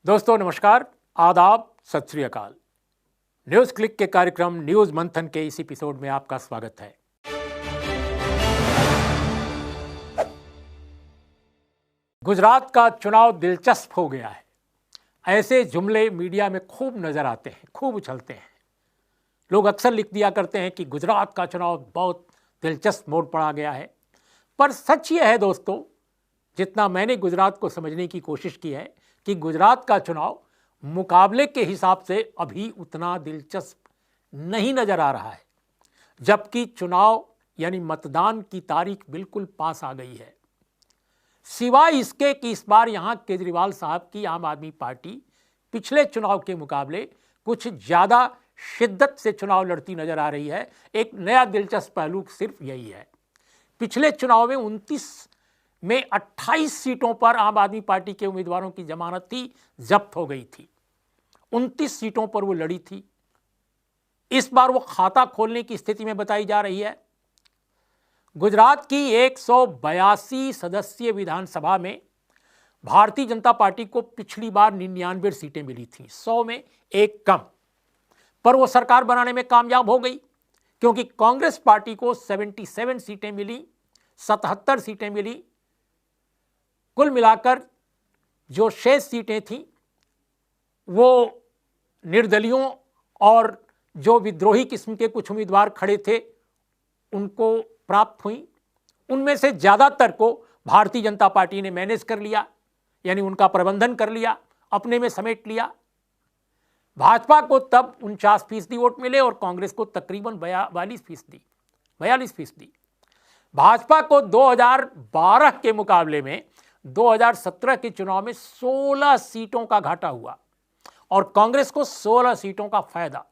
दोस्तों नमस्कार, आदाब, सत श्री अकाल। न्यूज क्लिक के कार्यक्रम न्यूज मंथन के इस एपिसोड में आपका स्वागत है। गुजरात का चुनाव दिलचस्प हो गया है। ऐसे जुमले मीडिया में खूब नजर आते हैं, खूब उछलते हैं। लोग अक्सर लिख दिया करते हैं कि गुजरात का चुनाव बहुत दिलचस्प मोड़ पड़ा गया है। पर सच यह है दोस्तों, जितना मैंने गुजरात को समझने की कोशिश की है, कि गुजरात का चुनाव मुकाबले के हिसाब से अभी उतना दिलचस्प नहीं नजर आ रहा है, जबकि चुनाव यानी मतदान की तारीख बिल्कुल पास आ गई है। सिवाय इसके कि इस बार यहां केजरीवाल साहब की आम आदमी पार्टी पिछले चुनाव के मुकाबले कुछ ज्यादा शिद्दत से चुनाव लड़ती नजर आ रही है। एक नया दिलचस्प पहलू सिर्फ यही है, पिछले चुनाव में 29 में 28 सीटों पर आम आदमी पार्टी के उम्मीदवारों की जमानत जब्त हो गई थी। 29 सीटों पर वो लड़ी थी। इस बार वो खाता खोलने की स्थिति में बताई जा रही है। गुजरात की 182 सदस्यीय विधानसभा में भारतीय जनता पार्टी को पिछली बार 99 सीटें मिली थीं, 100 में एक कम। पर वो सरकार बनाने में कामयाब हो गई, क्योंकि कांग्रेस पार्टी को 77 सीटें मिली, 77 सीटें मिली। कुल मिलाकर जो शेष सीटें थीं वो निर्दलियों और जो विद्रोही किस्म के कुछ उम्मीदवार खड़े थे उनको प्राप्त हुई। उनमें से ज़्यादातर को भारतीय जनता पार्टी ने मैनेज कर लिया, यानी उनका प्रबंधन कर लिया, अपने में समेट लिया। भाजपा को तब 49% वोट मिले और कांग्रेस को तकरीबन 42%। भाजपा को 2012 के मुकाबले में 2017 के चुनाव में 16 सीटों का घाटा हुआ और कांग्रेस को 16 सीटों का फायदा।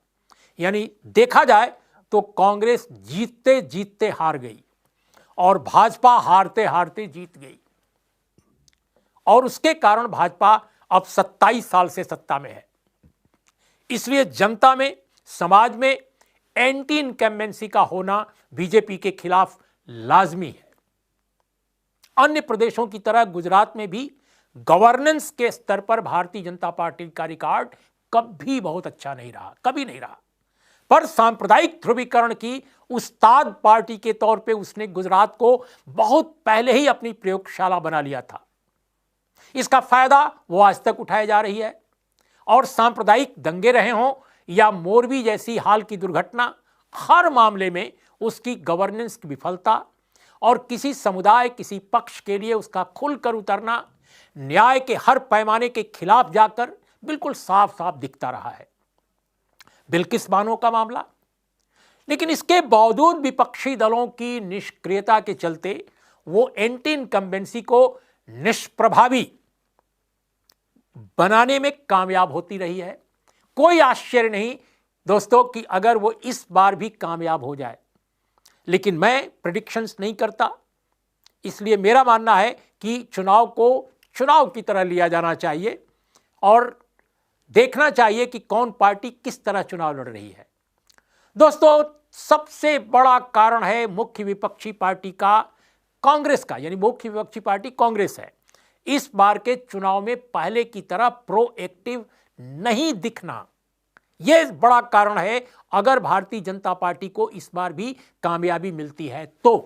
यानी देखा जाए तो कांग्रेस जीतते जीतते हार गई और भाजपा हारते हारते जीत गई, और उसके कारण भाजपा अब 27 साल से सत्ता में है। इसलिए जनता में, समाज में एंटी इनकम्बेंसी का होना बीजेपी के खिलाफ लाजमी है। अन्य प्रदेशों की तरह गुजरात में भी गवर्नेंस के स्तर पर भारतीय जनता पार्टी का रिकॉर्ड कभी बहुत अच्छा नहीं रहा, कभी नहीं रहा। पर सांप्रदायिक ध्रुवीकरण की उस्ताद पार्टी के तौर पे उसने गुजरात को बहुत पहले ही अपनी प्रयोगशाला बना लिया था। इसका फायदा वो आज तक उठाए जा रही है, और सांप्रदायिक दंगे रहे हों या मोरबी जैसी हाल की दुर्घटना, हर मामले में उसकी गवर्नेंस की विफलता और किसी समुदाय, किसी पक्ष के लिए उसका खुलकर उतरना, न्याय के हर पैमाने के खिलाफ जाकर बिल्कुल साफ साफ दिखता रहा है। बिल्किस बानो का मामला। लेकिन इसके बावजूद विपक्षी दलों की निष्क्रियता के चलते वो एंटी इनकम्बेंसी को निष्प्रभावी बनाने में कामयाब होती रही है। कोई आश्चर्य नहीं दोस्तों कि अगर वो इस बार भी कामयाब हो जाए, लेकिन मैं प्रेडिक्शंस नहीं करता। इसलिए मेरा मानना है कि चुनाव को चुनाव की तरह लिया जाना चाहिए और देखना चाहिए कि कौन पार्टी किस तरह चुनाव लड़ रही है। दोस्तों, सबसे बड़ा कारण है मुख्य विपक्षी पार्टी का, कांग्रेस का, यानी मुख्य विपक्षी पार्टी कांग्रेस है। इस बार के चुनाव में पहले की तरह प्रोएक्टिव नहीं दिखना, यह बड़ा कारण है। अगर भारतीय जनता पार्टी को इस बार भी कामयाबी मिलती है तो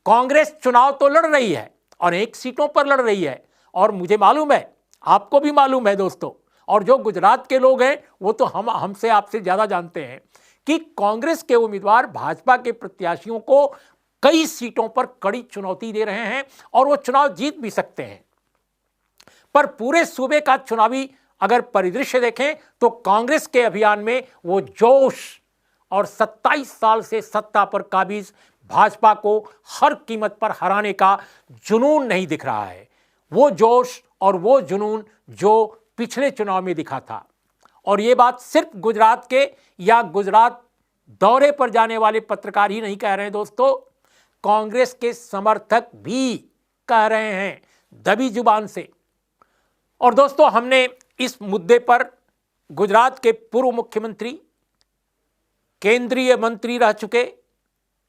कांग्रेस चुनाव तो लड़ रही है, अनेक सीटों पर लड़ रही है, और मुझे मालूम है, आपको भी मालूम है दोस्तों, और जो गुजरात के लोग हैं वो तो हमसे आपसे ज्यादा जानते हैं कि कांग्रेस के उम्मीदवार भाजपा के प्रत्याशियों को कई सीटों पर कड़ी चुनौती दे रहे हैं और वो चुनाव जीत भी सकते हैं। पर पूरे सूबे का चुनावी अगर परिदृश्य देखें तो कांग्रेस के अभियान में वो जोश और 27 साल से सत्ता पर काबिज भाजपा को हर कीमत पर हराने का जुनून नहीं दिख रहा है। वो जोश और वो जुनून जो पिछले चुनाव में दिखा था। और ये बात सिर्फ गुजरात के या गुजरात दौरे पर जाने वाले पत्रकार ही नहीं कह रहे हैं दोस्तों, कांग्रेस के समर्थक भी कह रहे हैं दबी जुबान से। और दोस्तों, हमने इस मुद्दे पर गुजरात के पूर्व मुख्यमंत्री, केंद्रीय मंत्री रह चुके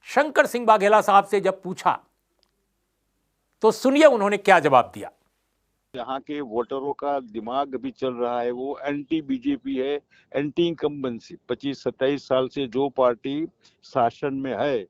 शंकर सिंह वाघेला साहब से जब पूछा तो सुनिए उन्होंने क्या जवाब दिया। यहाँ के वोटरों का दिमाग भी चल रहा है, वो एंटी बीजेपी है, एंटी इनकम्बेंसी। 25-27 साल से जो पार्टी शासन में है,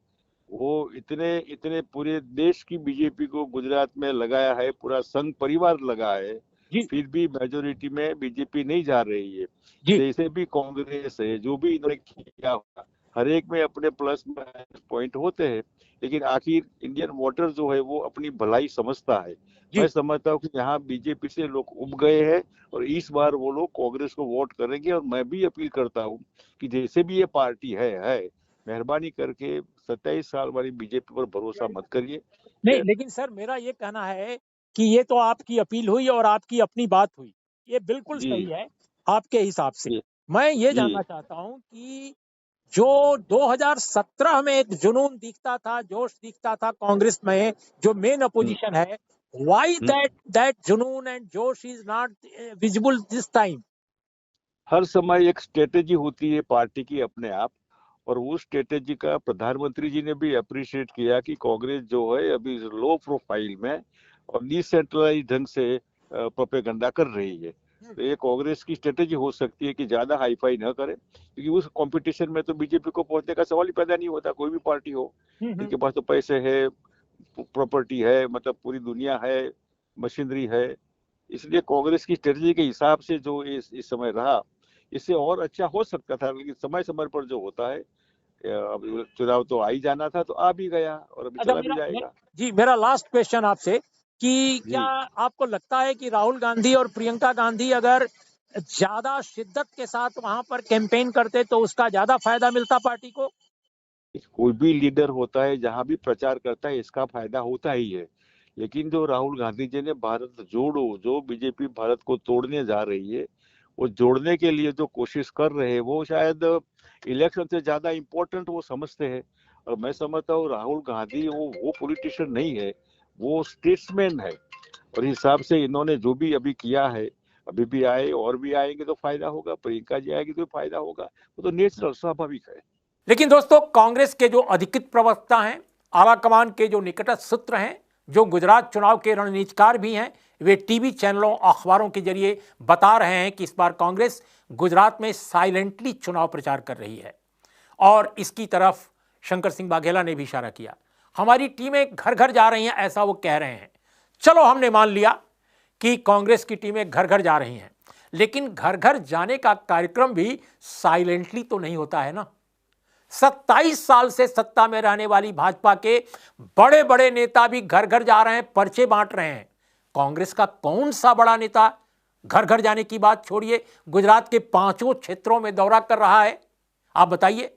वो इतने इतने पूरे देश की बीजेपी को गुजरात में लगाया है, पूरा संघ परिवार लगा है, जी फिर भी मेजोरिटी में बीजेपी नहीं जा रही है। जी। जैसे भी कांग्रेस है, जो भी इन्होंने किया होगा, हर एक में अपने प्लस माइनस पॉइंट होते हैं, लेकिन आखिर इंडियन वोटर जो है वो अपनी भलाई समझता है। मैं जी समझता हूँ कि यहाँ बीजेपी से लोग उब गए हैं और इस बार वो लोग कांग्रेस को वोट करेंगे। और मैं भी अपील करता हूँ कि जैसे भी ये पार्टी है, मेहरबानी करके 27 साल वाली बीजेपी पर भरोसा मत करिए। नहीं, लेकिन सर मेरा ये कहना है कि ये तो आपकी अपील हुई और आपकी अपनी बात हुई, ये बिल्कुल जी सही है आपके हिसाब से। जी मैं ये जी जानना चाहता हूँ कि जो 2017 में एक जुनून दिखता था, जोश दिखता था कांग्रेस में, जो मेन हम्म, अपोजिशन है, व्हाई हम्म। दैट जुनून एंड जोश is not visible this time? हर समय एक स्ट्रेटेजी होती है पार्टी की अपने आप, और उस स्ट्रेटेजी का प्रधानमंत्री जी ने भी अप्रिशिएट किया कि कांग्रेस जो है अभी लो प्रोफाइल में और डिसेंट्रलाइज ढंग से प्रोपेगेंडा कर रही है। तो ये कांग्रेस की स्ट्रेटेजी हो सकती है कि ज्यादा हाईफाई न करे, क्योंकि उस कंपटीशन में तो बीजेपी को पहुंचने का सवाल ही पैदा नहीं होता। कोई भी पार्टी हो, इनके पास तो पैसे है, प्रॉपर्टी है, मतलब पूरी दुनिया है, मशीनरी है। इसलिए कांग्रेस की स्ट्रेटजी के हिसाब से जो इस समय रहा, इससे और अच्छा हो सकता था, लेकिन समय समय पर जो होता है, अब चुनाव तो आ ही जाना था, तो आ भी गया और अभी अच्छा, चला भी जाएगा। जी मेरा लास्ट क्वेश्चन आपसे कि क्या जी, आपको लगता है कि राहुल गांधी और प्रियंका गांधी अगर ज्यादा शिद्दत के साथ वहां पर कैंपेन करते तो उसका ज्यादा फायदा मिलता पार्टी को? कोई भी लीडर होता है, जहां भी प्रचार करता है, इसका फायदा होता ही है। लेकिन जो राहुल गांधी जी ने भारत जोड़ो, जो बीजेपी भारत को तोड़ने जा रही है, वो जोड़ने के लिए जो कोशिश कर रहे हैं, वो शायद इलेक्शन से ज्यादा इम्पोर्टेंट वो समझते हैं। और मैं समझता हूँ राहुल गांधी वो पॉलिटिशियन नहीं है, वो स्टेट्समैन है। और हिसाब से इन्होंने जो भी अभी किया है, अभी भी आए और भी आएंगे तो फायदा होगा, प्रियंका जी आएगी तो फायदा होगा, वो तो नेचुरल स्वाभाविक है। लेकिन दोस्तों, कांग्रेस के जो अधिकृत प्रवक्ता हैं, आला कमान के जो निकटस्थ सूत्र हैं, जो गुजरात चुनाव के रणनीतिकार भी हैं, वे टीवी चैनलों, अखबारों के जरिए बता रहे हैं कि इस बार कांग्रेस गुजरात में साइलेंटली चुनाव प्रचार कर रही है। और इसकी तरफ शंकर सिंह वाघेला ने भी इशारा किया। हमारी टीमें घर घर जा रही हैं, ऐसा वो कह रहे हैं। चलो, हमने मान लिया कि कांग्रेस की टीमें घर घर जा रही हैं, लेकिन घर घर जाने का कार्यक्रम भी साइलेंटली तो नहीं होता है ना। 27 साल से सत्ता में रहने वाली भाजपा के बड़े बड़े नेता भी घर घर जा रहे हैं, पर्चे बांट रहे हैं। कांग्रेस का कौन सा बड़ा नेता घर घर जाने की बात छोड़िए, गुजरात के 5 क्षेत्रों में दौरा कर रहा है? आप बताइए,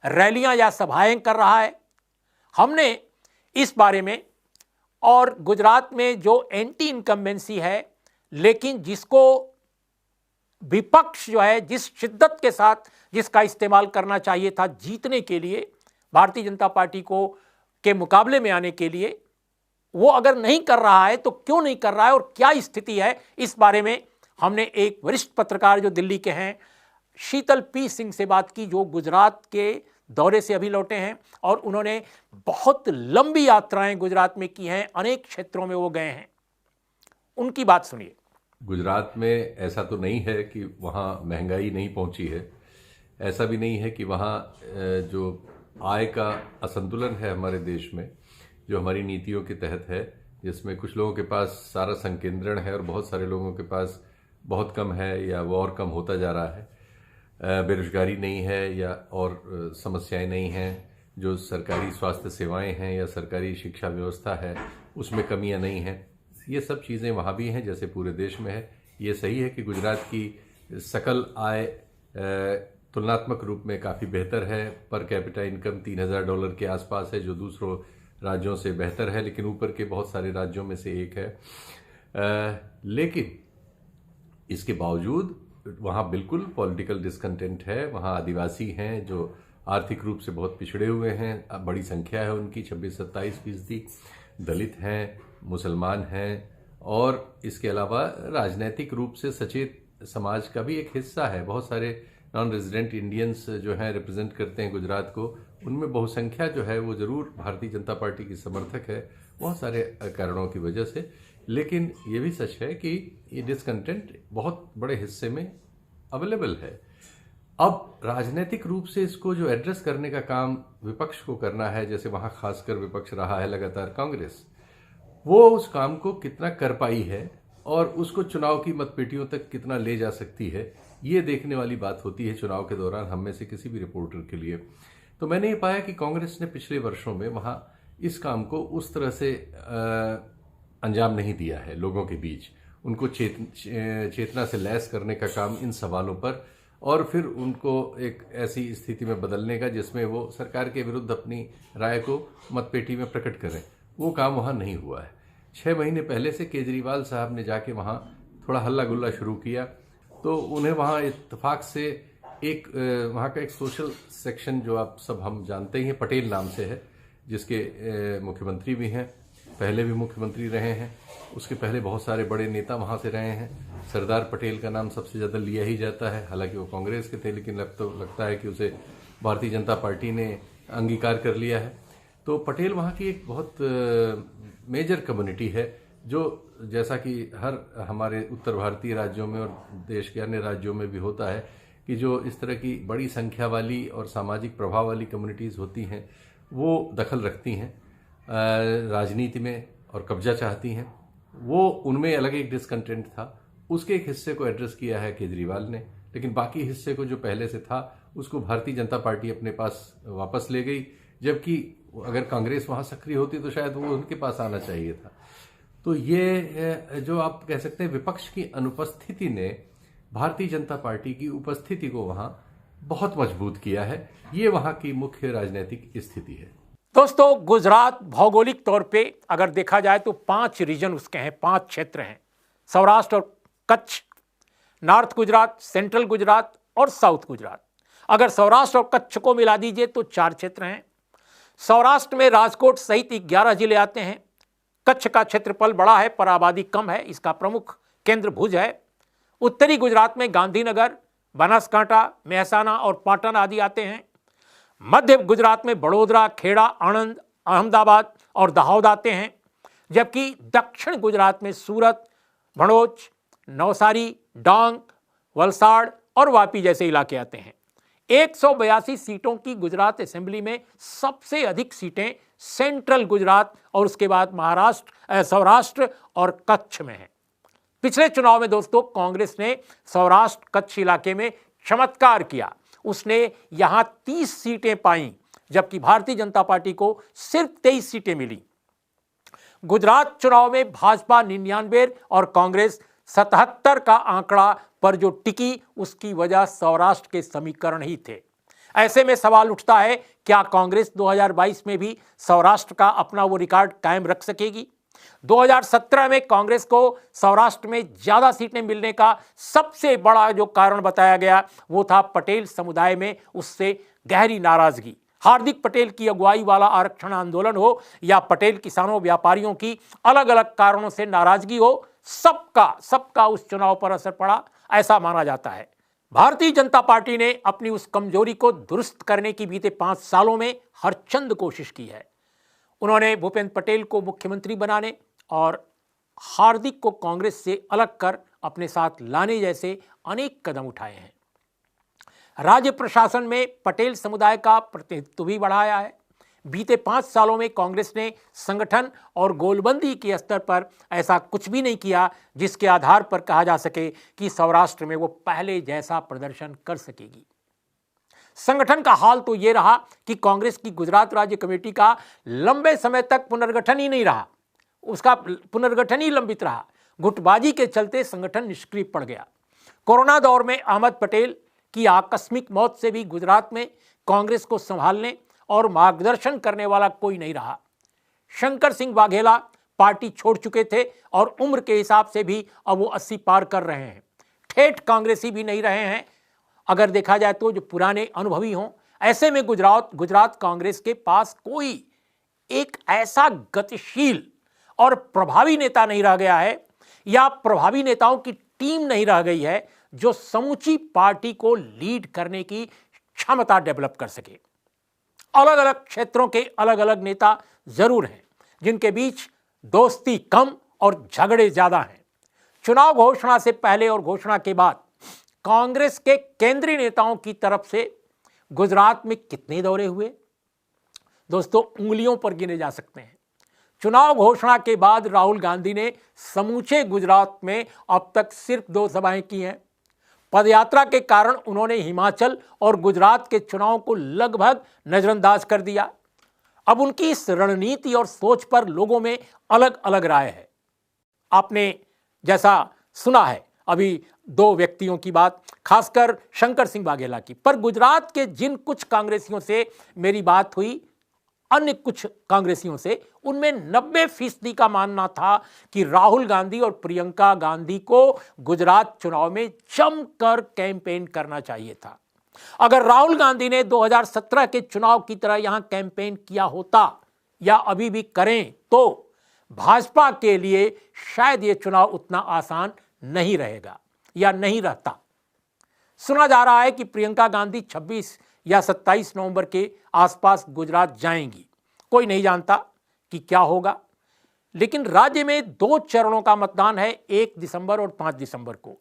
रैलियां या सभाएं कर रहा है? हमने इस बारे में, और गुजरात में जो एंटी इनकम्बेंसी है, लेकिन जिसको विपक्ष जो है जिस शिद्दत के साथ जिसका इस्तेमाल करना चाहिए था जीतने के लिए, भारतीय जनता पार्टी को के मुकाबले में आने के लिए, वो अगर नहीं कर रहा है तो क्यों नहीं कर रहा है और क्या स्थिति है, इस बारे में हमने एक वरिष्ठ पत्रकार जो दिल्ली के हैं, शीतल पी सिंह से बात की, जो गुजरात के दौरे से अभी लौटे हैं और उन्होंने बहुत लंबी यात्राएं गुजरात में की हैं, अनेक क्षेत्रों में वो गए हैं। उनकी बात सुनिए। गुजरात में ऐसा तो नहीं है कि वहाँ महंगाई नहीं पहुँची है, ऐसा भी नहीं है कि वहाँ जो आय का असंतुलन है हमारे देश में, जो हमारी नीतियों के तहत है, जिसमें कुछ लोगों के पास सारा संकेंद्रण है और बहुत सारे लोगों के पास बहुत कम है या वो और कम होता जा रहा है। बेरोजगारी नहीं है या और समस्याएं नहीं हैं, जो सरकारी स्वास्थ्य सेवाएं हैं या सरकारी शिक्षा व्यवस्था है उसमें कमियां नहीं हैं। ये सब चीज़ें वहाँ भी हैं जैसे पूरे देश में है। ये सही है कि गुजरात की सकल आय तुलनात्मक रूप में काफ़ी बेहतर है। पर कैपिटा इनकम $3000 के आसपास है, जो दूसरों राज्यों से बेहतर है, लेकिन ऊपर के बहुत सारे राज्यों में से एक है। लेकिन इसके बावजूद वहाँ बिल्कुल पॉलिटिकल डिसकंटेंट है। वहाँ आदिवासी हैं जो आर्थिक रूप से बहुत पिछड़े हुए हैं, बड़ी संख्या है उनकी, 26-27%। दलित हैं, मुसलमान हैं, और इसके अलावा राजनीतिक रूप से सचेत समाज का भी एक हिस्सा है। बहुत सारे नॉन रेजिडेंट इंडियंस जो हैं रिप्रेजेंट करते हैं गुजरात को, उनमें बहुसंख्या जो है वो जरूर भारतीय जनता पार्टी की समर्थक है, बहुत सारे कारणों की वजह से। लेकिन ये भी सच है कि ये डिसकंटेंट बहुत बड़े हिस्से में अवेलेबल है। अब राजनीतिक रूप से इसको जो एड्रेस करने का काम विपक्ष को करना है, जैसे वहां खासकर विपक्ष रहा है लगातार कांग्रेस, वो उस काम को कितना कर पाई है और उसको चुनाव की मतपेटियों तक कितना ले जा सकती है, ये देखने वाली बात होती है चुनाव के दौरान हम में से किसी भी रिपोर्टर के लिए। तो मैंने ये पाया कि कांग्रेस ने पिछले वर्षों में वहां इस काम को उस तरह से अंजाम नहीं दिया है। लोगों के बीच उनको चेतना से लैस करने का काम इन सवालों पर, और फिर उनको एक ऐसी स्थिति में बदलने का जिसमें वो सरकार के विरुद्ध अपनी राय को मतपेटी में प्रकट करें, वो काम वहाँ नहीं हुआ है। 6 महीने पहले से केजरीवाल साहब ने जाके वहाँ थोड़ा हल्ला गुल्ला शुरू किया, तो उन्हें वहाँ इत्तेफाक से एक वहाँ का एक सोशल सेक्शन जो आप सब हम जानते ही हैं, पटेल नाम से है, जिसके मुख्यमंत्री भी हैं, पहले भी मुख्यमंत्री रहे हैं, उसके पहले बहुत सारे बड़े नेता वहाँ से रहे हैं। सरदार पटेल का नाम सबसे ज़्यादा लिया ही जाता है, हालांकि वो कांग्रेस के थे, लेकिन अब तो लगता है कि उसे भारतीय जनता पार्टी ने अंगीकार कर लिया है। तो पटेल वहाँ की एक बहुत मेजर कम्युनिटी है, जो जैसा कि हर हमारे उत्तर भारतीय राज्यों में और देश के अन्य राज्यों में भी होता है कि जो इस तरह की बड़ी संख्या वाली और सामाजिक प्रभाव वाली कम्युनिटीज़ होती हैं, वो दखल रखती हैं राजनीति में और कब्जा चाहती हैं। वो उनमें अलग एक डिसकंटेंट था, उसके एक हिस्से को एड्रेस किया है केजरीवाल ने, लेकिन बाकी हिस्से को जो पहले से था उसको भारतीय जनता पार्टी अपने पास वापस ले गई, जबकि अगर कांग्रेस वहां सक्रिय होती तो शायद वो उनके पास आना चाहिए था। तो ये जो आप कह सकते हैं विपक्ष की अनुपस्थिति ने भारतीय जनता पार्टी की उपस्थिति को वहां बहुत मजबूत किया है। ये वहां की मुख्य राजनीतिक स्थिति है। दोस्तों, गुजरात भौगोलिक तौर पे अगर देखा जाए तो 5 रीजन उसके हैं, 5 क्षेत्र हैं, सौराष्ट्र और कच्छ, नॉर्थ गुजरात, सेंट्रल गुजरात और साउथ गुजरात। अगर सौराष्ट्र और कच्छ को मिला दीजिए तो 4 क्षेत्र हैं। सौराष्ट्र में राजकोट सहित 11 जिले आते हैं। कच्छ का क्षेत्रफल बड़ा है पर आबादी कम है, इसका प्रमुख केंद्र भुज है। उत्तरी गुजरात में गांधीनगर, बनासकांठा, मेहसाना और पाटन आदि आते हैं। मध्य गुजरात में बड़ोदरा, खेड़ा, आणंद, अहमदाबाद और दाहोद आते हैं, जबकि दक्षिण गुजरात में सूरत, भड़ोच, नवसारी, डांग, वलसाड़ और वापी जैसे इलाके आते हैं। 182 सीटों की गुजरात असेंबली में सबसे अधिक सीटें सेंट्रल गुजरात और उसके बाद महाराष्ट्र, सौराष्ट्र और कच्छ में हैं। पिछले चुनाव में दोस्तों कांग्रेस ने सौराष्ट्र कच्छ इलाके में चमत्कार किया, उसने यहां 30 सीटें पाई, जबकि भारतीय जनता पार्टी को सिर्फ 23 सीटें मिली। गुजरात चुनाव में भाजपा 99 और कांग्रेस 77 का आंकड़ा पर जो टिकी, उसकी वजह सौराष्ट्र के समीकरण ही थे। ऐसे में सवाल उठता है, क्या कांग्रेस 2022 में भी सौराष्ट्र का अपना वो रिकॉर्ड कायम रख सकेगी? 2017 में कांग्रेस को सौराष्ट्र में ज्यादा सीटें मिलने का सबसे बड़ा जो कारण बताया गया वो था पटेल समुदाय में उससे गहरी नाराजगी। हार्दिक पटेल की अगुवाई वाला आरक्षण आंदोलन हो या पटेल किसानों व्यापारियों की अलग अलग कारणों से नाराजगी हो, सबका उस चुनाव पर असर पड़ा, ऐसा माना जाता है। भारतीय जनता पार्टी ने अपनी उस कमजोरी को दुरुस्त करने की बीते 5 सालों में हर चंद कोशिश की है। उन्होंने भूपेंद्र पटेल को मुख्यमंत्री बनाने और हार्दिक को कांग्रेस से अलग कर अपने साथ लाने जैसे अनेक कदम उठाए हैं। राज्य प्रशासन में पटेल समुदाय का प्रतिनिधित्व भी बढ़ाया है। बीते 5 सालों में कांग्रेस ने संगठन और गोलबंदी के स्तर पर ऐसा कुछ भी नहीं किया जिसके आधार पर कहा जा सके कि सौराष्ट्र में वो पहले जैसा प्रदर्शन कर सकेगी। संगठन का हाल तो ये रहा कि कांग्रेस की गुजरात राज्य कमेटी का लंबे समय तक पुनर्गठन ही नहीं रहा, उसका पुनर्गठन ही लंबित रहा। गुटबाजी के चलते संगठन निष्क्रिय पड़ गया। कोरोना दौर में अहमद पटेल की आकस्मिक मौत से भी गुजरात में कांग्रेस को संभालने और मार्गदर्शन करने वाला कोई नहीं रहा। शंकर सिंह वाघेला पार्टी छोड़ चुके थे और उम्र के हिसाब से भी अब वो 80 पार कर रहे हैं। ठेठ कांग्रेसी भी नहीं रहे हैं अगर देखा जाए तो, जो पुराने अनुभवी हों। ऐसे में गुजरात कांग्रेस के पास कोई एक ऐसा गतिशील और प्रभावी नेता नहीं रह गया है या प्रभावी नेताओं की टीम नहीं रह गई है जो समूची पार्टी को लीड करने की क्षमता डेवलप कर सके। अलग अलग क्षेत्रों के अलग अलग नेता जरूर हैं जिनके बीच दोस्ती कम और झगड़े ज्यादा हैं। चुनाव घोषणा से पहले और घोषणा के बाद कांग्रेस के केंद्रीय नेताओं की तरफ से गुजरात में कितने दौरे हुए दोस्तों, उंगलियों पर गिने जा सकते हैं। चुनाव घोषणा के बाद राहुल गांधी ने समूचे गुजरात में अब तक सिर्फ 2 सभाएं की हैं। पदयात्रा के कारण उन्होंने हिमाचल और गुजरात के चुनाव को लगभग नजरअंदाज कर दिया। अब उनकी इस रणनीति और सोच पर लोगों में अलग अलग राय है। आपने जैसा सुना है अभी 2 व्यक्तियों की बात, खासकर शंकर सिंह वाघेला की, पर गुजरात के जिन कुछ कांग्रेसियों से मेरी बात हुई, अन्य कुछ कांग्रेसियों से, उनमें 90% का मानना था कि राहुल गांधी और प्रियंका गांधी को गुजरात चुनाव में जमकर कैंपेन करना चाहिए था। अगर राहुल गांधी ने 2017 के चुनाव की तरह यहां कैंपेन किया होता या अभी भी करें तो भाजपा के लिए शायद यह चुनाव उतना आसान नहीं रहेगा या नहीं रहता। सुना जा रहा है कि प्रियंका गांधी 26 या 27 नवंबर के आसपास गुजरात जाएंगी। कोई नहीं जानता कि क्या होगा, लेकिन राज्य में 2 चरणों का मतदान है, 1 दिसंबर और 5 दिसंबर को।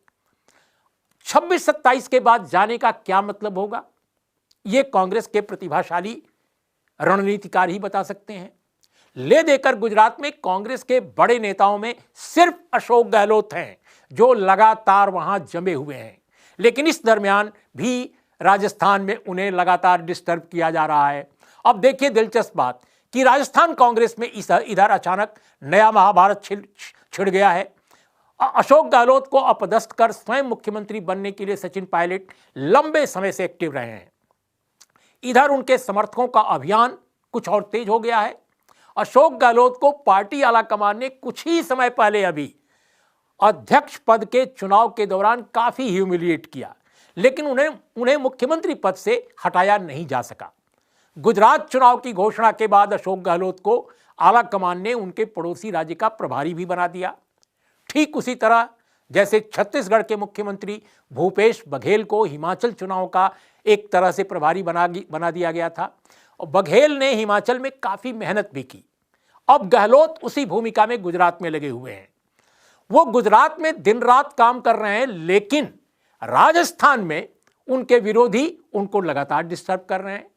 26-27 के बाद जाने का क्या मतलब होगा, यह कांग्रेस के प्रतिभाशाली रणनीतिकार ही बता सकते हैं। ले देकर गुजरात में कांग्रेस के बड़े नेताओं में सिर्फ अशोक गहलोत हैं जो लगातार वहां जमे हुए हैं, लेकिन इस दरमियान भी राजस्थान में उन्हें लगातार डिस्टर्ब किया जा रहा है। अब देखिए दिलचस्प बात कि राजस्थान कांग्रेस में इधर अचानक नया महाभारत छिड़ गया है। अशोक गहलोत को अपदस्थ कर स्वयं मुख्यमंत्री बनने के लिए सचिन पायलट लंबे समय से एक्टिव रहे हैं। इधर उनके समर्थकों का अभियान कुछ और तेज हो गया है। अशोक गहलोत को पार्टी आलाकमान ने कुछ ही समय पहले अभी अध्यक्ष पद के चुनाव के दौरान काफी ह्यूमिलिएट किया, लेकिन उन्हें मुख्यमंत्री पद से हटाया नहीं जा सका। गुजरात चुनाव की घोषणा के बाद अशोक गहलोत को आलाकमान ने उनके पड़ोसी राज्य का प्रभारी भी बना दिया। ठीक उसी तरह जैसे छत्तीसगढ़ के मुख्यमंत्री भूपेश बघेल को हिमाचल चुनाव का एक तरह से प्रभारी बना दिया गया था, और बघेल ने हिमाचल में काफी मेहनत भी की। अब गहलोत उसी भूमिका में गुजरात में लगे हुए हैं। वो गुजरात में दिन रात काम कर रहे हैं, लेकिन राजस्थान में उनके विरोधी उनको लगातार डिस्टर्ब कर रहे हैं।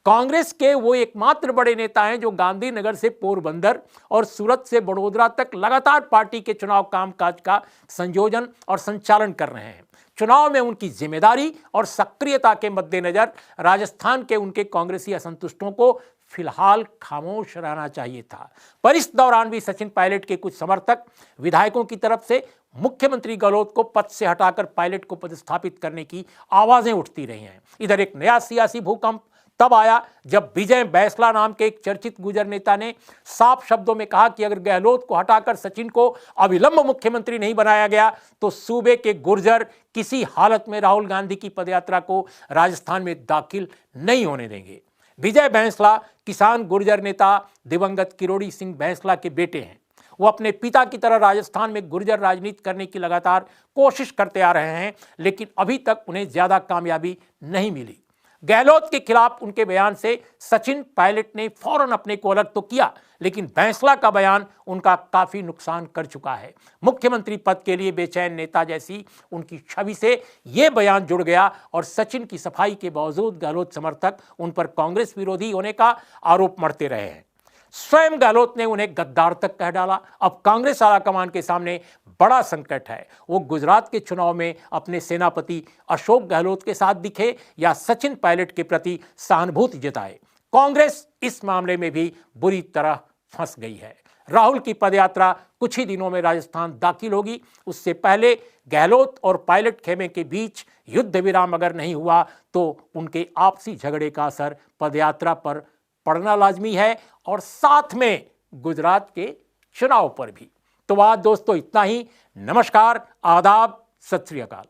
कांग्रेस के वो एकमात्र बड़े नेता हैं जो गांधीनगर से पोरबंदर और सूरत से बड़ोदरा तक लगातार पार्टी के चुनाव कामकाज का संयोजन और संचालन कर रहे हैं। चुनाव में उनकी जिम्मेदारी और सक्रियता के मद्देनजर राजस्थान के उनके कांग्रेसी असंतुष्टों को फिलहाल खामोश रहना चाहिए था, पर इस दौरान भी सचिन पायलट के कुछ समर्थक विधायकों की तरफ से मुख्यमंत्री गहलोत को पद से हटाकर पायलट को पदस्थापित करने की आवाजें उठती रही हैं। इधर एक नया सियासी भूकंप तब आया जब विजय बैंसला नाम के एक चर्चित गुर्जर नेता ने साफ शब्दों में कहा कि अगर गहलोत को हटाकर सचिन को अविलंब मुख्यमंत्री नहीं बनाया गया तो सूबे के गुर्जर किसी हालत में राहुल गांधी की पदयात्रा को राजस्थान में दाखिल नहीं होने देंगे। विजय बैंसला किसान गुर्जर नेता दिवंगत किरोड़ी सिंह बैंसला के बेटे हैं। वो अपने पिता की तरह राजस्थान में गुर्जर राजनीति करने की लगातार कोशिश करते आ रहे हैं, लेकिन अभी तक उन्हें ज्यादा कामयाबी नहीं मिली। गहलोत के खिलाफ उनके बयान से सचिन पायलट ने फौरन अपने को अलग तो किया, लेकिन बैंसला का बयान उनका काफी नुकसान कर चुका है। मुख्यमंत्री पद के लिए बेचैन नेता जैसी उनकी छवि से यह बयान जुड़ गया और सचिन की सफाई के बावजूद गहलोत समर्थक उन पर कांग्रेस विरोधी होने का आरोप मढ़ते रहे हैं। स्वयं गहलोत ने उन्हें गद्दार तक कह डाला। अब कांग्रेस आलाकमान के सामने बड़ा संकट है, वो गुजरात के चुनाव में अपने सेनापति अशोक गहलोत के साथ दिखे या सचिन पायलट के प्रति सहानुभूति जताए। कांग्रेस इस मामले में भी बुरी तरह फंस गई है। राहुल की पदयात्रा कुछ ही दिनों में राजस्थान दाखिल होगी। उससे पहले गहलोत और पायलट खेमे के बीच युद्ध विराम अगर नहीं हुआ तो उनके आपसी झगड़े का असर पदयात्रा पर पड़ना लाजमी है और साथ में गुजरात के चुनाव पर भी। तो आज दोस्तों इतना ही। नमस्कार, आदाब, सत श्री अकाल।